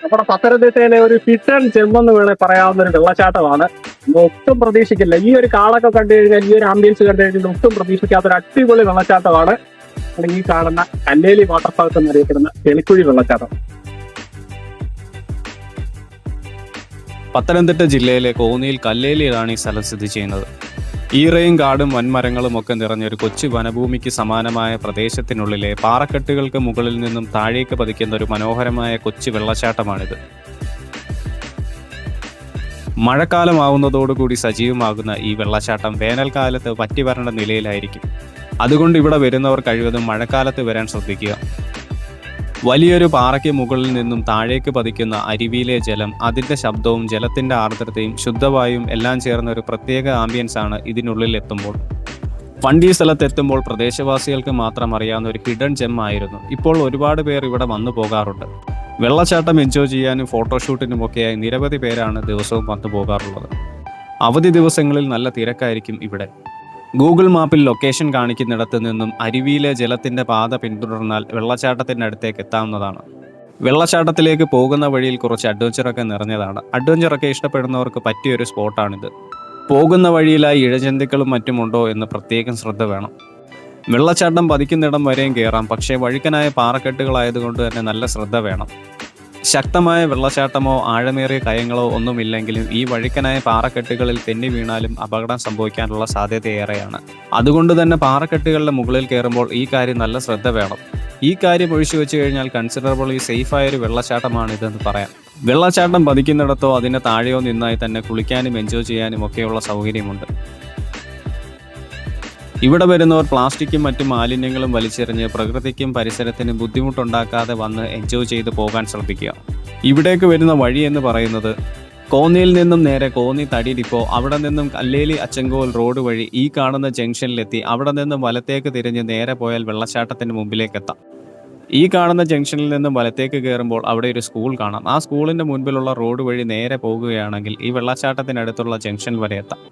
നമ്മുടെ പത്തനംതിട്ടയിലെ ഒരു ഹിഡൻ ജെമ്മെന്ന് വേണേൽ പറയാവുന്ന ഒരു വെള്ളച്ചാട്ടമാണ്. ഒട്ടും പ്രതീക്ഷിക്കില്ല. ഈ ഒരു കാളൊക്കെ കണ്ടു കഴിഞ്ഞാൽ, ഈ ഒരു ആംബിയൻസ് കണ്ടു കഴിഞ്ഞാൽ ഒട്ടും പ്രതീക്ഷിക്കാത്ത ഒരു അടിപൊളി വെള്ളച്ചാട്ടമാണ് ഈ കാണുന്ന കല്ലേലി വാട്ടർഫാൾസ് എന്നറിയപ്പെടുന്ന തെളിക്കുഴി വെള്ളച്ചാട്ടം. പത്തനംതിട്ട ജില്ലയിലെ കോന്നിയിൽ കല്ലേലിയിലാണ് ഈ സ്ഥലം സ്ഥിതി ചെയ്യുന്നത്. ഈറയും കാടും വൻമരങ്ങളും ഒക്കെ നിറഞ്ഞൊരു കൊച്ചു വനഭൂമിക്ക് സമാനമായ പ്രദേശത്തിനുള്ളിലെ പാറക്കെട്ടുകൾക്ക് മുകളിൽ നിന്നും താഴേക്ക് പതിക്കുന്ന ഒരു മനോഹരമായ കൊച്ചു വെള്ളച്ചാട്ടമാണിത്. മഴക്കാലമാവുന്നതോടുകൂടി സജീവമാകുന്ന ഈ വെള്ളച്ചാട്ടം വേനൽക്കാലത്ത് വറ്റി വരേണ്ട നിലയിലായിരിക്കും. അതുകൊണ്ട് ഇവിടെ വരുന്നവർ കഴിവതും മഴക്കാലത്ത് വരാൻ ശ്രദ്ധിക്കുക. വലിയൊരു പാറയ്ക്ക് മുകളിൽ നിന്നും താഴേക്ക് പതിക്കുന്ന അരുവിയിലെ ജലം, അതിൻ്റെ ശബ്ദവും ജലത്തിൻ്റെ ആർദ്രതയും ശുദ്ധവായുവും എല്ലാം ചേർന്ന ഒരു പ്രത്യേക ആംബിയൻസ് ആണ് ഇതിനുള്ളിൽ എത്തുമ്പോൾ. പണ്ട് ഈ സ്ഥലത്തെത്തുമ്പോൾ പ്രദേശവാസികൾക്ക് മാത്രം അറിയാവുന്ന ഒരു ഹിഡൻ ജെം ആയിരുന്നു. ഇപ്പോൾ ഒരുപാട് പേർ ഇവിടെ വന്നു പോകാറുണ്ട്. വെള്ളച്ചാട്ടം എൻജോയ് ചെയ്യാനും ഫോട്ടോഷൂട്ടിനുമൊക്കെയായി നിരവധി പേരാണ് ദിവസവും വന്നു പോകാറുള്ളത്. അവധി ദിവസങ്ങളിൽ നല്ല തിരക്കായിരിക്കും ഇവിടെ. ഗൂഗിൾ മാപ്പിൽ ലൊക്കേഷൻ കാണിക്കുന്നിടത്ത് നിന്നും അരുവിയിലെ ജലത്തിൻ്റെ പാത പിന്തുടർന്നാൽ വെള്ളച്ചാട്ടത്തിൻ്റെ അടുത്തേക്ക് എത്താവുന്നതാണ്. വെള്ളച്ചാട്ടത്തിലേക്ക് പോകുന്ന വഴിയിൽ കുറച്ച് അഡ്വഞ്ചറൊക്കെ നിറഞ്ഞതാണ്. അഡ്വഞ്ചറൊക്കെ ഇഷ്ടപ്പെടുന്നവർക്ക് പറ്റിയൊരു സ്പോട്ടാണിത്. പോകുന്ന വഴിയിലായി ഇഴജന്തുക്കളും മറ്റുമുണ്ടോ എന്ന് പ്രത്യേകം ശ്രദ്ധ വേണം. വെള്ളച്ചാട്ടം പതിക്കുന്നിടം വരെയും കയറാം, പക്ഷേ വഴുക്കനായ പാറക്കെട്ടുകളായതുകൊണ്ട് തന്നെ നല്ല ശ്രദ്ധ വേണം. ശക്തമായ വെള്ളച്ചാട്ടമോ ആഴമേറിയ കയങ്ങളോ ഒന്നുമില്ലെങ്കിലും ഈ വഴുക്കനായ പാറക്കെട്ടുകളിൽ തെന്നി വീണാലും അപകടം സംഭവിക്കാനുള്ള സാധ്യത ഏറെയാണ്. അതുകൊണ്ട് തന്നെ പാറക്കെട്ടുകളുടെ മുകളിൽ കയറുമ്പോൾ ഈ കാര്യം നല്ല ശ്രദ്ധ വേണം. ഈ കാര്യം ഒഴിച്ചു വെച്ച് കഴിഞ്ഞാൽ കൺസിഡറബിളി സേഫായൊരു വെള്ളച്ചാട്ടമാണ് ഇതെന്ന് പറയാം. വെള്ളച്ചാട്ടം പതിക്കുന്നിടത്തോ അതിന് താഴെയോ നിന്നായി തന്നെ കുളിക്കാനും എൻജോയ് ചെയ്യാനും ഒക്കെയുള്ള സൗകര്യമുണ്ട്. ഇവിടെ വരുന്നവർ പ്ലാസ്റ്റിക്കും മറ്റു മാലിന്യങ്ങളും വലിച്ചെറിഞ്ഞ് പ്രകൃതിക്കും പരിസരത്തിനും ബുദ്ധിമുട്ടുണ്ടാക്കാതെ വന്ന് എൻജോയ് ചെയ്ത് പോകാൻ ശ്രദ്ധിക്കുക. ഇവിടേക്ക് വരുന്ന വഴി എന്ന് പറയുന്നത് കോന്നിയിൽ നിന്നും നേരെ കോന്നി തടി ഡിപ്പോ, അവിടെ നിന്നും കല്ലേലി അച്ചൻകോൽ റോഡ് വഴി ഈ കാണുന്ന ജംഗ്ഷനിലെത്തി അവിടെ നിന്നും വലത്തേക്ക് തിരിഞ്ഞ് നേരെ പോയാൽ വെള്ളച്ചാട്ടത്തിന് മുമ്പിലേക്ക് എത്താം. ഈ കാണുന്ന ജംഗ്ഷനിൽ നിന്നും വലത്തേക്ക് കയറുമ്പോൾ അവിടെ ഒരു സ്കൂൾ കാണാം. ആ സ്കൂളിൻ്റെ മുൻപിലുള്ള റോഡ് വഴി നേരെ പോകുകയാണെങ്കിൽ ഈ വെള്ളച്ചാട്ടത്തിനടുത്തുള്ള ജംഗ്ഷൻ വരെ എത്താം.